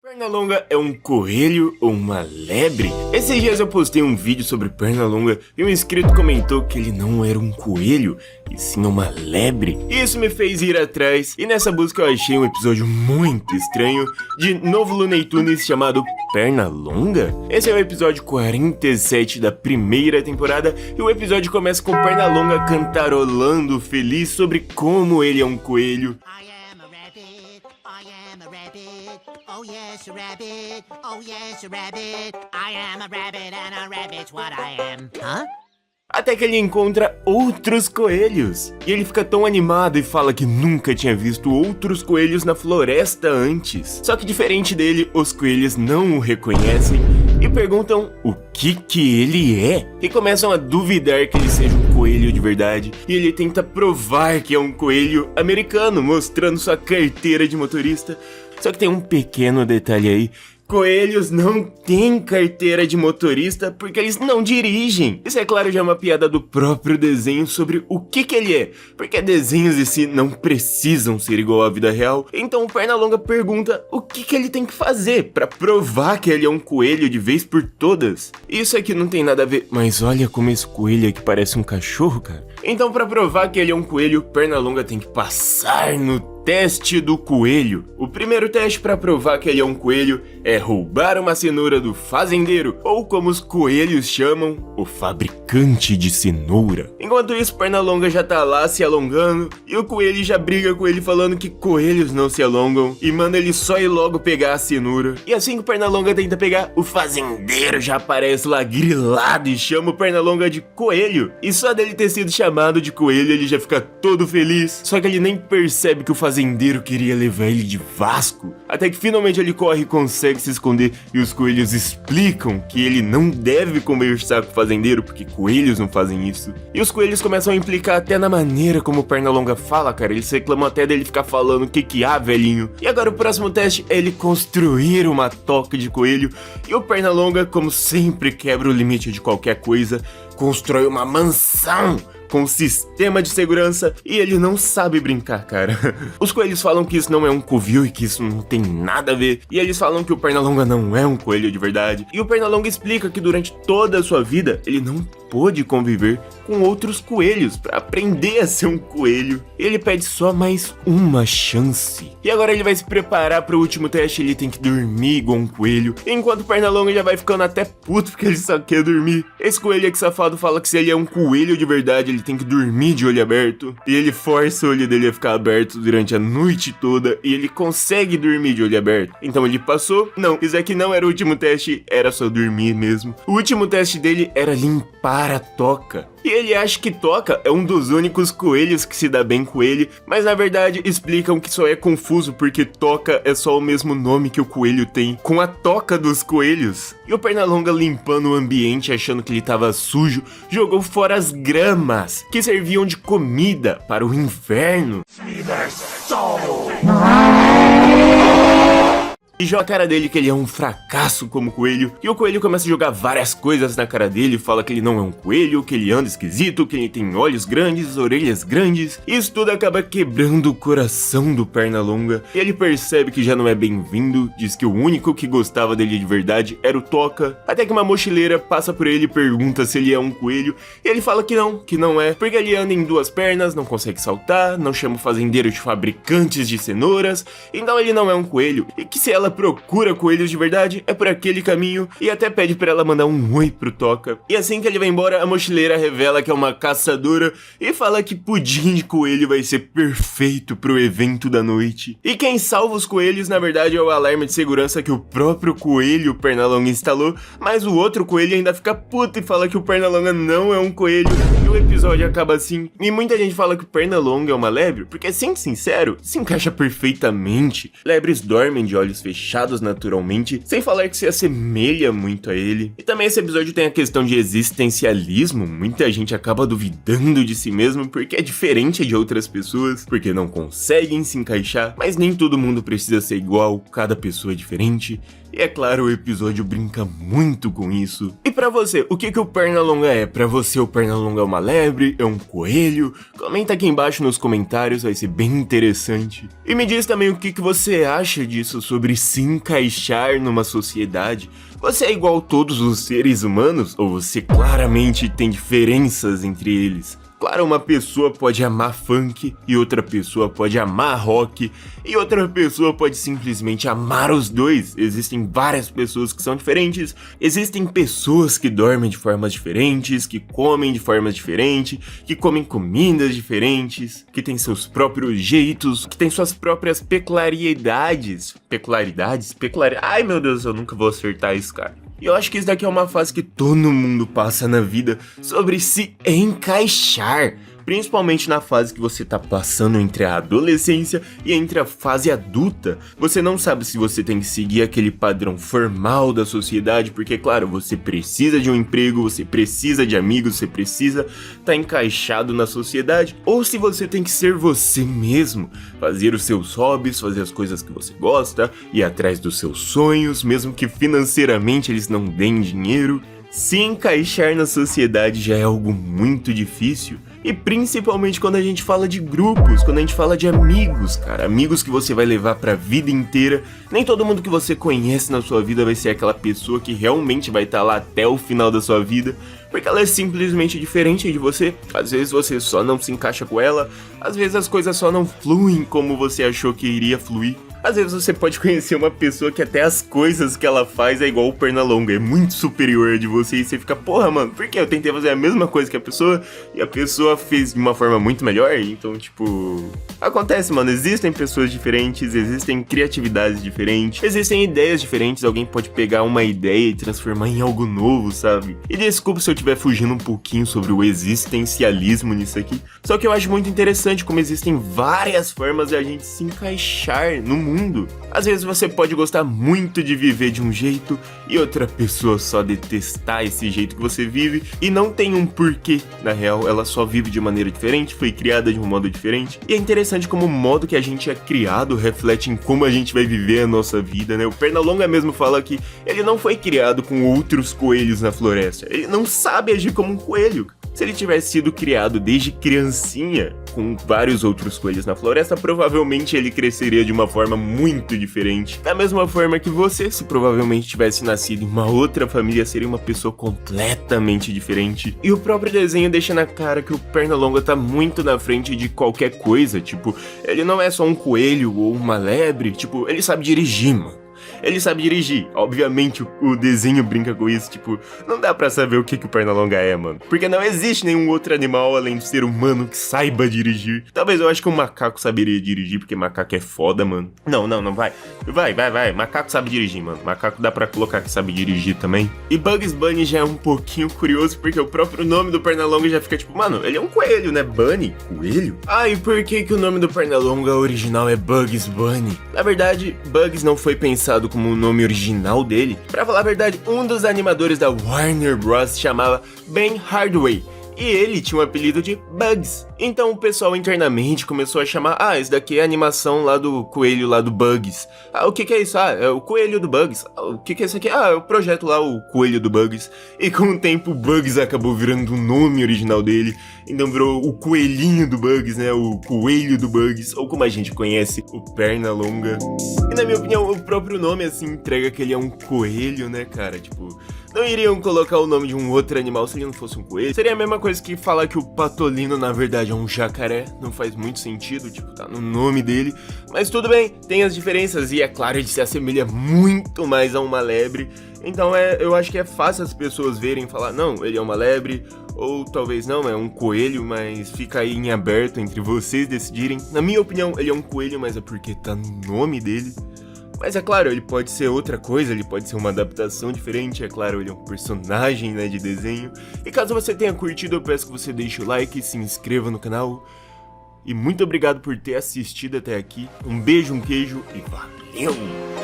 Pernalonga é um coelho ou uma lebre? Esses dias eu postei um vídeo sobre Pernalonga e um inscrito comentou que ele não era um coelho, e sim uma lebre. E isso me fez ir atrás, e nessa busca eu achei um episódio muito estranho de novo Looney Tunes chamado Pernalonga. Esse é o episódio 47 da primeira temporada, e o episódio começa com Pernalonga cantarolando feliz sobre como ele é um coelho. Oh yes, a rabbit. Oh yes, a rabbit. I am a rabbit and a rabbit's what I am. Hã? Até que ele encontra outros coelhos. E ele fica tão animado e fala que nunca tinha visto outros coelhos na floresta antes. Só que diferente dele, os coelhos não o reconhecem e perguntam o que ele é. E começam a duvidar que ele seja um coelho de verdade. E ele tenta provar que é um coelho americano, mostrando sua carteira de motorista. Só que tem um pequeno detalhe aí. Coelhos não têm carteira de motorista porque eles não dirigem. Isso é claro, já é uma piada do próprio desenho sobre o que ele é. Porque desenhos em si não precisam ser igual à vida real. Então o Pernalonga pergunta o que ele tem que fazer pra provar que ele é um coelho de vez por todas. Isso aqui não tem nada a ver, mas olha como esse coelho aqui parece um cachorro, cara. Então pra provar que ele é um coelho, Pernalonga tem que passar no teste do coelho. O primeiro teste para provar que ele é um coelho é roubar uma cenoura do fazendeiro, ou como os coelhos chamam, o fabricante de cenoura. Enquanto isso, Pernalonga já tá lá se alongando, e o coelho já briga com ele falando que coelhos não se alongam, e manda ele só ir logo pegar a cenoura. E assim que o Pernalonga tenta pegar, o fazendeiro já aparece lá grilado e chama o Pernalonga de coelho. E só dele ter sido chamado de coelho, ele já fica todo feliz, só que ele nem percebe que o fazendeiro queria levar ele de Vasco, até que finalmente ele corre e consegue se esconder, e os coelhos explicam que ele não deve conversar com o fazendeiro porque coelhos não fazem isso. E os coelhos começam a implicar até na maneira como o Pernalonga fala, cara. Eles reclamam até dele ficar falando o que há, velhinho. E agora o próximo teste é ele construir uma toca de coelho, e o Pernalonga, como sempre, quebra o limite de qualquer coisa, constrói uma mansão com sistema de segurança, e ele não sabe brincar, cara. Os coelhos falam que isso não é um covil e que isso não tem nada a ver, e eles falam que o Pernalonga não é um coelho de verdade, e o Pernalonga explica que durante toda a sua vida ele não pôde conviver com outros coelhos para aprender a ser um coelho. Ele pede só mais uma chance. E agora ele vai se preparar para o último teste. Ele tem que dormir igual um coelho, enquanto o Pernalonga já vai ficando até puto porque ele só quer dormir. Esse coelho aqui safado fala que se ele é um coelho de verdade, ele tem que dormir de olho aberto, e ele força o olho dele a ficar aberto durante a noite toda, e ele consegue dormir de olho aberto. Então ele passou. Não, isso aqui não era o último teste, era só dormir mesmo. O último teste dele era limpar a toca. E ele acha que Toca é um dos únicos coelhos que se dá bem com ele, mas na verdade explicam que só é confuso porque Toca é só o mesmo nome que o coelho tem, com a toca dos coelhos. E o Pernalonga, limpando o ambiente, achando que ele tava sujo, jogou fora as gramas que serviam de comida para o inverno. E joga a cara dele que ele é um fracasso como coelho. E o coelho começa a jogar várias coisas na cara dele. Fala que ele não é um coelho, que ele anda esquisito, que ele tem olhos grandes, orelhas grandes. Isso tudo acaba quebrando o coração do Pernalonga. E ele percebe que já não é bem-vindo. Diz que o único que gostava dele de verdade era o Toca. Até que uma mochileira passa por ele e pergunta se ele é um coelho. E ele fala que não é. Porque ele anda em duas pernas, não consegue saltar, não chama o fazendeiro de fabricantes de cenouras. Então ele não é um coelho. E que se ela procura coelhos de verdade, é por aquele caminho, e até pede pra ela mandar um oi pro Toca. E assim que ele vai embora, a mochileira revela que é uma caçadora e fala que pudim de coelho vai ser perfeito pro evento da noite. E quem salva os coelhos, na verdade, é o alarme de segurança que o próprio coelho Pernalonga instalou, mas o outro coelho ainda fica puto e fala que o Pernalonga não é um coelho, e o episódio acaba assim. E muita gente fala que o Pernalonga é uma lebre, porque, sendo sincero, se encaixa perfeitamente. Lebres dormem de olhos fechados naturalmente, sem falar que se assemelha muito a ele. E também esse episódio tem a questão de existencialismo. Muita gente acaba duvidando de si mesmo porque é diferente de outras pessoas, porque não conseguem se encaixar, mas nem todo mundo precisa ser igual, cada pessoa é diferente. E é claro, o episódio brinca muito com isso. E pra você, o que o Pernalonga é? Pra você, o Pernalonga é uma lebre? É um coelho? Comenta aqui embaixo nos comentários, vai ser bem interessante. E me diz também o que você acha disso, sobre se encaixar numa sociedade, você é igual a todos os seres humanos ou você claramente tem diferenças entre eles? Claro, uma pessoa pode amar funk e outra pessoa pode amar rock e outra pessoa pode simplesmente amar os dois. Existem várias pessoas que são diferentes, existem pessoas que dormem de formas diferentes, que comem de formas diferentes, que comem comidas diferentes, que têm seus próprios jeitos, que têm suas próprias peculiaridades. Ai meu Deus, eu nunca vou acertar isso, cara. E eu acho que isso daqui é uma fase que todo mundo passa na vida sobre se encaixar. Principalmente na fase que você tá passando entre a adolescência e entre a fase adulta. Você não sabe se você tem que seguir aquele padrão formal da sociedade, porque claro, você precisa de um emprego, você precisa de amigos, você precisa estar encaixado na sociedade, ou se você tem que ser você mesmo, fazer os seus hobbies, fazer as coisas que você gosta, ir atrás dos seus sonhos, mesmo que financeiramente eles não deem dinheiro. Se encaixar na sociedade já é algo muito difícil. E principalmente quando a gente fala de grupos, quando a gente fala de amigos, cara. Amigos que você vai levar pra vida inteira. Nem todo mundo que você conhece na sua vida vai ser aquela pessoa que realmente vai estar lá até o final da sua vida. Porque ela é simplesmente diferente de você. Às vezes você só não se encaixa com ela. Às vezes as coisas só não fluem como você achou que iria fluir. Às vezes você pode conhecer uma pessoa que até as coisas que ela faz é igual o Pernalonga, é muito superior de você e você fica, porra, mano, por que eu tentei fazer a mesma coisa que a pessoa e a pessoa fez de uma forma muito melhor? Então, tipo, acontece, mano, existem pessoas diferentes, existem criatividades diferentes, existem ideias diferentes, alguém pode pegar uma ideia e transformar em algo novo, sabe? E desculpa se eu estiver fugindo um pouquinho sobre o existencialismo nisso aqui, só que eu acho muito interessante como existem várias formas de a gente se encaixar no mundo. Às vezes você pode gostar muito de viver de um jeito e outra pessoa só detestar esse jeito que você vive e não tem um porquê. Na real, ela só vive de maneira diferente, foi criada de um modo diferente. E é interessante como o modo que a gente é criado reflete em como a gente vai viver a nossa vida, né? O Pernalonga mesmo fala que ele não foi criado com outros coelhos na floresta. Ele não sabe agir como um coelho. Se ele tivesse sido criado desde criancinha com vários outros coelhos na floresta, provavelmente ele cresceria de uma forma muito diferente. Da mesma forma que você, se provavelmente tivesse nascido em uma outra família, seria uma pessoa completamente diferente. E o próprio desenho deixa na cara que o Pernalonga tá muito na frente de qualquer coisa, tipo, ele não é só um coelho ou uma lebre, tipo, ele sabe dirigir, mano. Ele sabe dirigir, obviamente o desenho brinca com isso, tipo, não dá pra saber o que o Pernalonga é, mano. Porque não existe nenhum outro animal além do ser humano que saiba dirigir. Talvez eu acho que um macaco saberia dirigir, porque macaco é foda, mano. Não, vai. Vai. Macaco sabe dirigir, mano. Macaco dá pra colocar que sabe dirigir também. E Bugs Bunny já é um pouquinho curioso, porque o próprio nome do Pernalonga já fica tipo, mano, ele é um coelho, né? Bunny? Coelho? Ah, e por que o nome do Pernalonga original é Bugs Bunny? Na verdade, Bugs não foi pensado como o nome original dele. Pra falar a verdade, um dos animadores da Warner Bros. Chamava Ben Hardaway. E ele tinha o apelido de Bugs. Então o pessoal internamente começou a chamar, esse daqui é a animação lá do coelho lá do Bugs. O que é isso? É o coelho do Bugs. O que é isso aqui? É o projeto lá, o coelho do Bugs. E com o tempo o Bugs acabou virando o nome original dele. Então virou o coelhinho do Bugs, né? O coelho do Bugs. Ou como a gente conhece, o Pernalonga. E na minha opinião, o próprio nome assim entrega que ele é um coelho, né, cara? Tipo, não iriam colocar o nome de um outro animal se ele não fosse um coelho. Seria a mesma coisa que falar que o Patolino na verdade é um jacaré. Não faz muito sentido, tipo, tá no nome dele. Mas tudo bem, tem as diferenças. E é claro, ele se assemelha muito mais a uma lebre. Então eu acho que é fácil as pessoas verem e falar, não, ele é uma lebre. Ou talvez não, é um coelho, mas fica aí em aberto entre vocês decidirem. Na minha opinião, ele é um coelho, mas é porque tá no nome dele. Mas é claro, ele pode ser outra coisa, ele pode ser uma adaptação diferente, é claro, ele é um personagem, né, de desenho. E caso você tenha curtido, eu peço que você deixe o like, se inscreva no canal. E muito obrigado por ter assistido até aqui. Um beijo, um queijo e valeu!